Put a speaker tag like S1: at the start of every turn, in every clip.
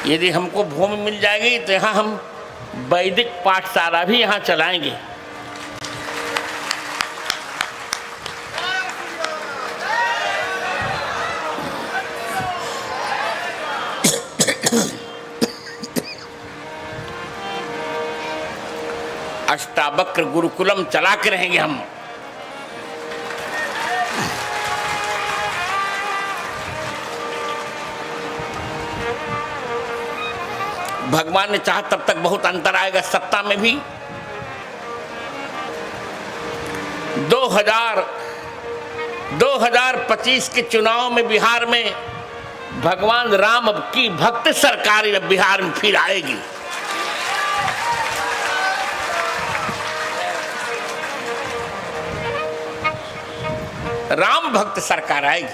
S1: यदि हमको भूमि मिल जाएगी तो यहाँ हम वैदिक पाठशाला भी यहाँ चलाएंगे। अष्टावक्र गुरुकुलम चला के रहेंगे हम। भगवान ने चाहा तब तक बहुत अंतर आएगा सत्ता में भी। 2025 के चुनाव में बिहार में भगवान राम की भक्त सरकार बिहार में फिर आएगी। राम भक्त सरकार आएगी,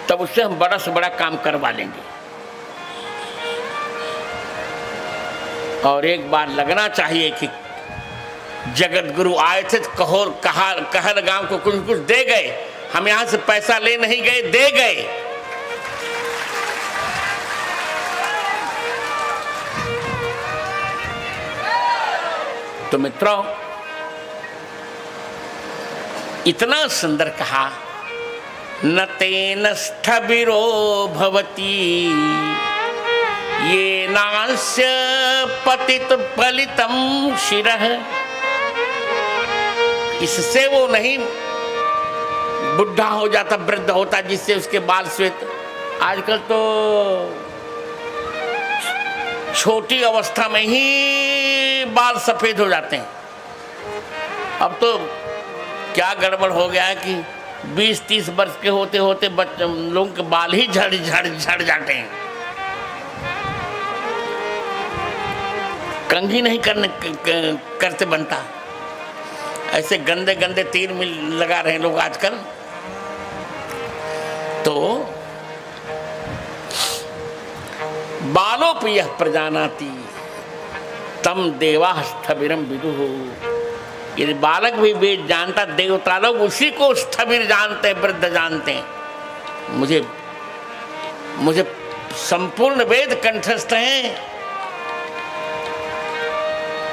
S1: तब उससे हम बड़ा से बड़ा काम करवा लेंगे। और एक बार लगना चाहिए कि जगत गुरु आए थे तो कहर गांव को कुछ कुछ दे गए। हम यहां से पैसा ले नहीं गए, दे गए। तो मित्रों, इतना सुंदर कहा, न तेन स्थविरो भवति ये नास्य पतित फलितम शिरः। इससे वो नहीं बुढ़ा हो जाता, वृद्ध होता, जिससे उसके बाल श्वेत। आजकल तो छोटी अवस्था में ही बाल सफेद हो जाते हैं। अब तो क्या गड़बड़ हो गया है कि 20-30 वर्ष के होते होते बच्चे लोगों के बाल ही झड़ जाते हैं। कंघी नहीं करते बनता। ऐसे गंदे गंदे तेल में लगा रहे हैं लोग आजकल। तो बालों पे यह प्रजानाति तम देवा स्थविरम विदुः। यदि बालक भी वेद जानता, देवता लोग उसी को स्थविर जानते हैं, वृद्ध जानते हैं। मुझे संपूर्ण वेद कंठस्थ हैं,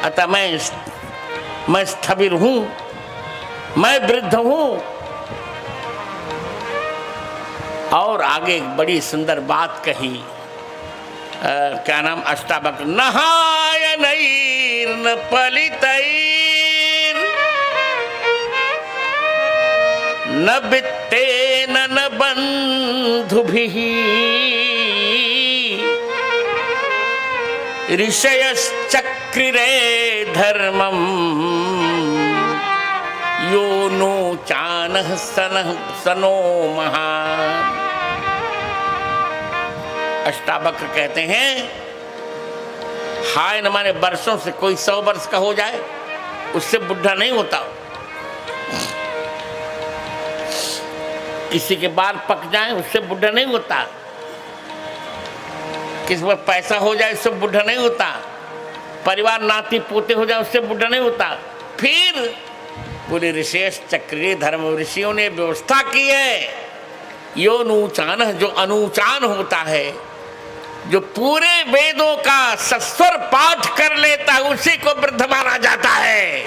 S1: अतः मैं स्थविर हूं, मैं वृद्ध हूं। और आगे एक बड़ी सुंदर बात कही, क्या नाम, अष्टावक्र। नहाय नैर्न पलितैर न वित्तेन न बंधुभिः ऋषयश्चक्रिरे धर्मं यो नो चानः सनो महान्। अष्टावक्र कहते हैं, हाय न माने वर्षों से, कोई 100 वर्ष का हो जाए उससे बुढ़ा नहीं होता। किसी के बाल पक जाए उससे बुढ़ा नहीं होता। किसी पर पैसा हो जाए उससे बुढ़ा नहीं होता। परिवार नाती पोते हो जाए उससे बुढ़ा नहीं होता। फिर पूरे ऋषेश चक्रीय धर्म ऋषियों ने व्यवस्था की है, यो नूचान, जो अनुचान होता है, जो पूरे वेदों का सस्वर पाठ कर लेता है, उसी को वृद्ध माना जाता है।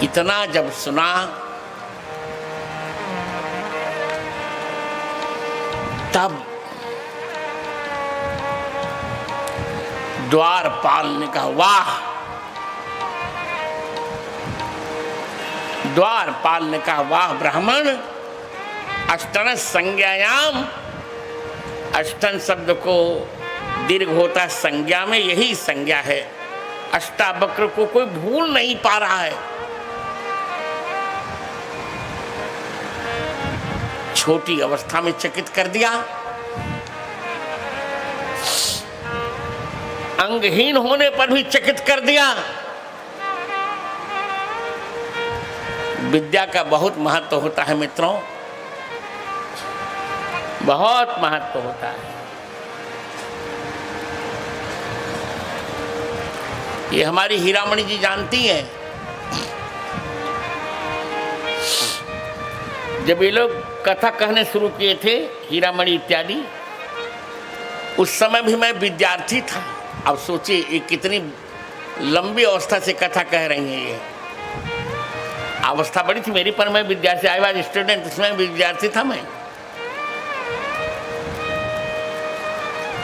S1: इतना जब सुना तब द्वारपाल ने कहा, वाह। द्वारपाल ने कहा, वाह ब्राह्मण, अष्टन संज्ञायाम। अष्टन शब्द को दीर्घ होता है संज्ञा में, यही संज्ञा है। अष्टावक्र को कोई भूल नहीं पा रहा है। छोटी अवस्था में चकित कर दिया, अंगहीन होने पर भी चकित कर दिया। विद्या का बहुत महत्व होता है मित्रों, बहुत महत्व होता है। ये हमारी हीरामणि जी जानती हैं। जब ये लोग कथा कहने शुरू किए थे, हीरामणि इत्यादि, उस समय भी मैं विद्यार्थी था। अब सोचिए ये कितनी लंबी अवस्था से कथा कह रही हैं। ये अवस्था बड़ी थी मेरी, पर मैं विद्यार्थी, आई वाज स्टूडेंट, उसमें विद्यार्थी था मैं।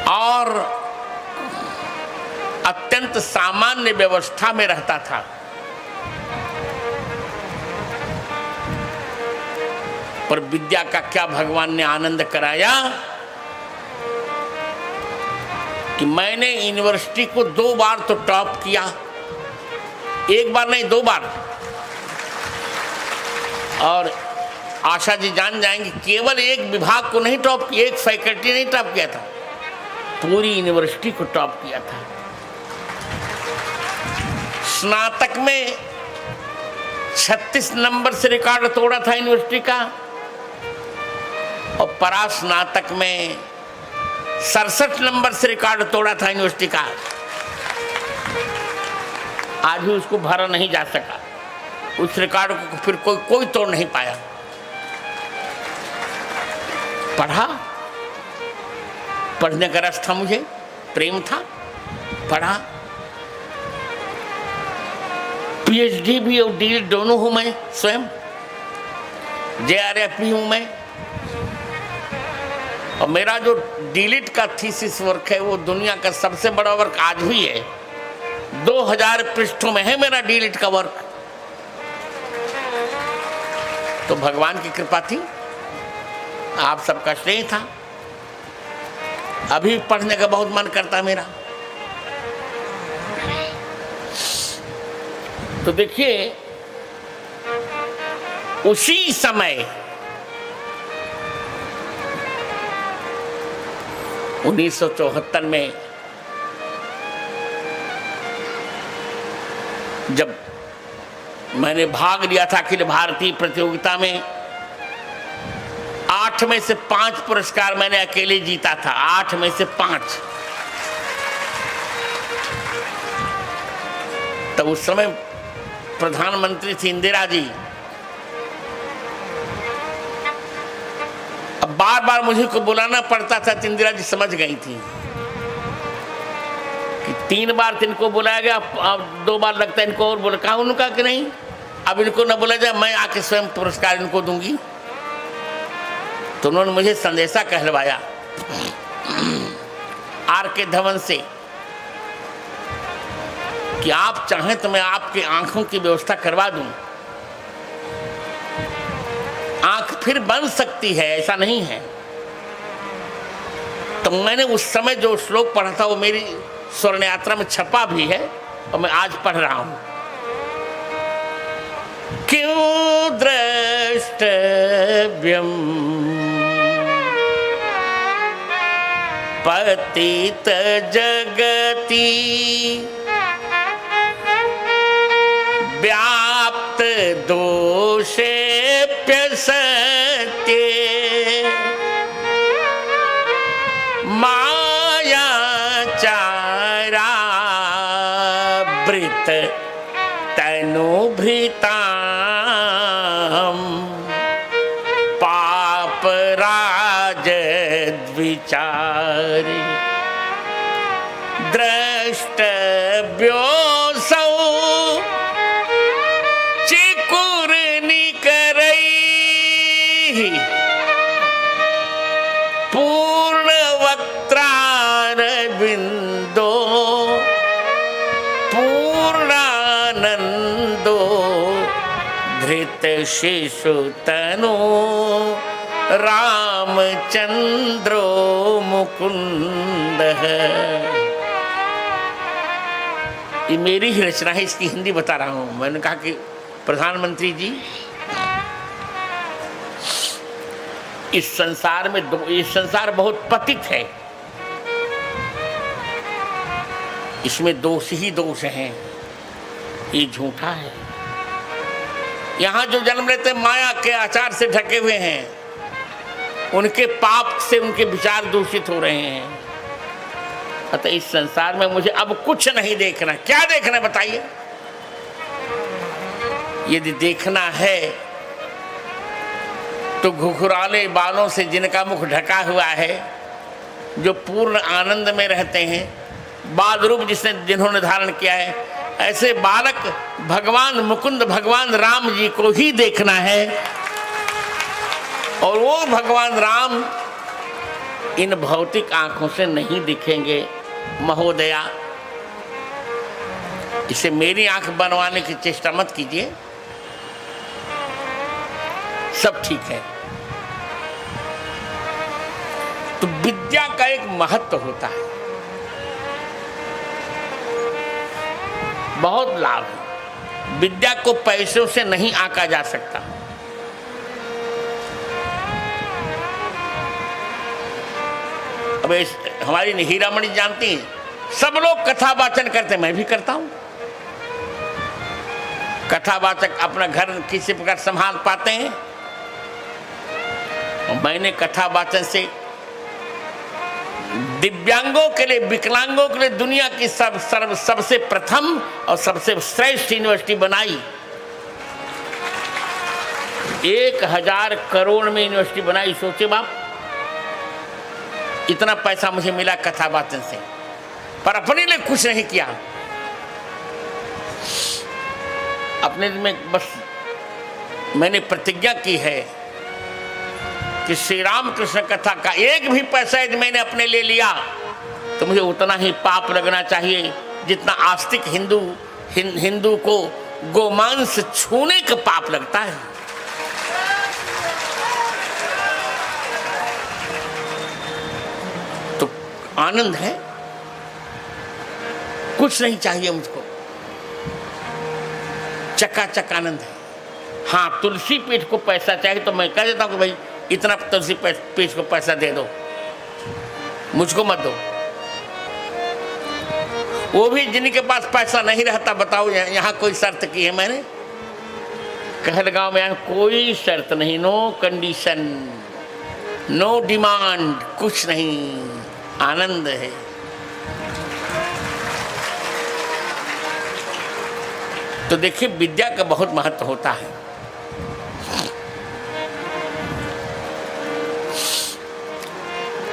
S1: और अत्यंत सामान्य व्यवस्था में रहता था। पर विद्या का क्या भगवान ने आनंद कराया कि मैंने यूनिवर्सिटी को 2 बार तो टॉप किया, 1 बार नहीं 2 बार। और आशा जी जान जाएंगे, केवल एक विभाग को नहीं टॉप किया, एक फैकल्टी नहीं टॉप किया था, पूरी यूनिवर्सिटी को टॉप किया था। स्नातक में 36 नंबर से रिकॉर्ड तोड़ा था यूनिवर्सिटी का, और परास्नातक में 67 नंबर से रिकॉर्ड तोड़ा था यूनिवर्सिटी का। आज भी उसको भरा नहीं जा सका, उस रिकॉर्ड को फिर कोई तोड़ नहीं पाया। पढ़ा, पढ़ने का रस था, मुझे प्रेम था, पढ़ा। पीएचडी भी और डीलिट दोनों हूं मैं स्वयं, JRF भी हूं मैं। और मेरा जो डीलिट का थीसिस वर्क है वो दुनिया का सबसे बड़ा वर्क आज भी है। 2000 पृष्ठों में है मेरा डीलिट का वर्क। तो भगवान की कृपा थी, आप सबका श्रेय था। अभी पढ़ने का बहुत मन करता है मेरा। तो देखिए, उसी समय 1974 में जब मैंने भाग लिया था अखिल भारतीय प्रतियोगिता में, 8 में से 5 पुरस्कार मैंने अकेले जीता था, 8 में से 5। तो उस समय प्रधानमंत्री थी इंदिरा जी। अब बार बार मुझे को बुलाना पड़ता था, तो इंदिरा जी समझ गई थी कि 3 बार इनको बुलाया गया, अब 2 बार लगता है इनको और बोला। कहा उनका कि नहीं, अब इनको न बोला जाए, मैं आके स्वयं पुरस्कार इनको दूंगी। तो उन्होंने मुझे संदेशा कहलवाया RK धवन से कि आप चाहें तो मैं आपकी आंखों की व्यवस्था करवा दूं। आंख फिर बन सकती है, ऐसा नहीं है। तो मैंने उस समय जो श्लोक पढ़ा था वो मेरी स्वर्ण यात्रा में छपा भी है और मैं आज पढ़ रहा हूं। क्यों द्रष्टव्यम पतित जगति व्याप्त दोषेप्य सत्ये मायाचारावृत तनुभृतां पापराजद्विचारे द्रष्टव्योऽसौ चिकुर्निकरैः पूर्णवक्त्रारविन्दो पूर्णानन्दो धृतशिशुतनो रामचंद्रो मुकुंदः। ये मेरी ही रचना है, इसकी हिंदी बता रहा हूं। मैंने कहा कि प्रधानमंत्री जी, इस संसार में ये संसार बहुत पतित है, इसमें दोष ही दोष हैं, ये झूठा है। यहाँ जो जन्म लेते माया के आचार से ढके हुए हैं, उनके पाप से उनके विचार दूषित हो रहे हैं। अतः इस संसार में मुझे अब कुछ नहीं देखना। क्या देखना बताइए? यदि देखना है तो घुघराले बालों से जिनका मुख ढका हुआ है, जो पूर्ण आनंद में रहते हैं, बाल रूप जिन्होंने धारण किया है, ऐसे बालक भगवान मुकुंद भगवान राम जी को ही देखना है। और वो भगवान राम इन भौतिक आंखों से नहीं दिखेंगे महोदया। इसे मेरी आंख बनवाने की चेष्टा मत कीजिए, सब ठीक है। तो विद्या का एक महत्व होता है, बहुत लाभ है। विद्या को पैसों से नहीं आंका जा सकता। अब हमारी हीरामणि जानती हैं, सब लोग कथावाचन करते, मैं भी करता हूं। कथावाचक अपना घर किसी प्रकार संभाल पाते हैं, और मैंने कथावाचन से दिव्यांगों के लिए, विकलांगों के लिए दुनिया की सबसे प्रथम और सबसे श्रेष्ठ यूनिवर्सिटी बनाई। 1000 करोड़ में यूनिवर्सिटी बनाई। सोचे बाप, इतना पैसा मुझे मिला कथावाचन से, पर अपने लिए कुछ नहीं किया। अपने में बस मैंने प्रतिज्ञा की है कि श्री राम कृष्ण कथा का एक भी पैसा यदि मैंने अपने ले लिया तो मुझे उतना ही पाप लगना चाहिए जितना आस्तिक हिंदू को गोमांस छूने का पाप लगता है। तो आनंद है, कुछ नहीं चाहिए मुझको, चकाचक आनंद है। हाँ, तुलसी पीठ को पैसा चाहिए तो मैं कह देता हूं कि भाई इतना तुलसी पीठ को पैसा दे दो, मुझको मत दो। वो भी जिनके पास पैसा नहीं रहता, बताओ यहाँ कोई शर्त की है मैंने? कहलगांव में यहाँ कोई शर्त नहीं, नो कंडीशन, नो डिमांड, कुछ नहीं, आनंद है। तो देखिए, विद्या का बहुत महत्व होता है।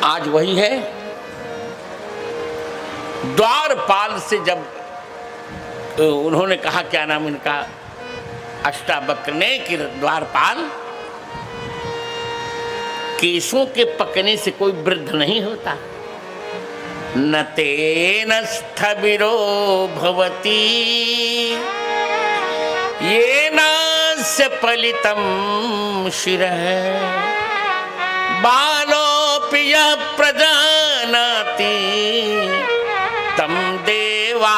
S1: आज वही है, द्वारपाल से जब उन्होंने कहा, क्या नाम इनका, अष्टावक्र ने, कि द्वारपाल, केसों के पकने से कोई वृद्ध नहीं होता। न तेन स्थविरो भवति येनास्य पलितं शिरः बालोऽपि यः प्रजानाति तं देवा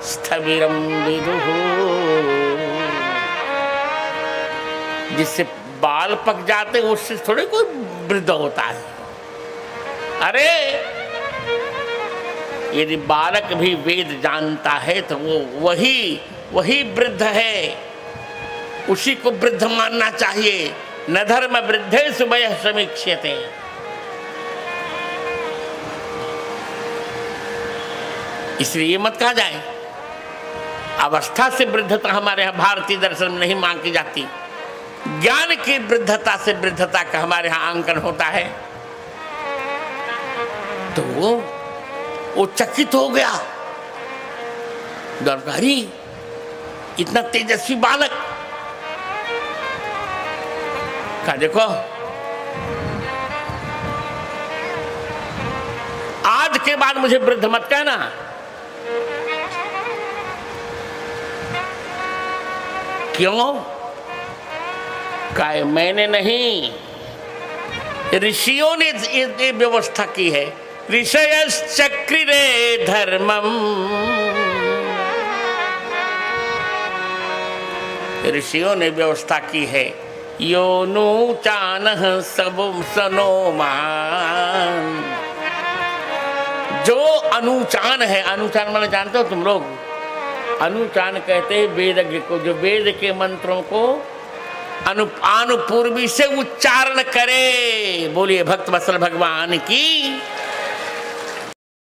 S1: स्थविरं विदुः। जिससे बाल पक जाते उससे थोड़े कोई वृद्ध होता है। अरे यदि बालक भी वेद जानता है तो वो वही वृद्ध है, उसी को वृद्ध मानना चाहिए। न धर्म वृद्धेषु वयः समीक्ष्यते। इसलिए ये मत कहा जाए अवस्था से वृद्धता हमारे यहाँ भारतीय दर्शन में नहीं मांगी जाती। ज्ञान की वृद्धता से वृद्धता का हमारे यहाँ अंकन होता है। तो वो चकित हो गया, दरबारी इतना तेजस्वी बालक का, देखो आज के बाद मुझे वृद्ध मत कहना। क्यों? काय मैंने नहीं, ऋषियों ने ये व्यवस्था की है। ऋषयश्चक्रिरे धर्मम, ऋषियों ने व्यवस्था की है। यो नूचानः सबुम सनोमान, जो अनुचान है, अनुचान माने जानते हो तुम लोग? अनुचान कहते हैं वेदज्ञ को, जो वेद के मंत्रों को अनुपूर्वी से उच्चारण करे। बोलिए भक्त वत्सल भगवान की।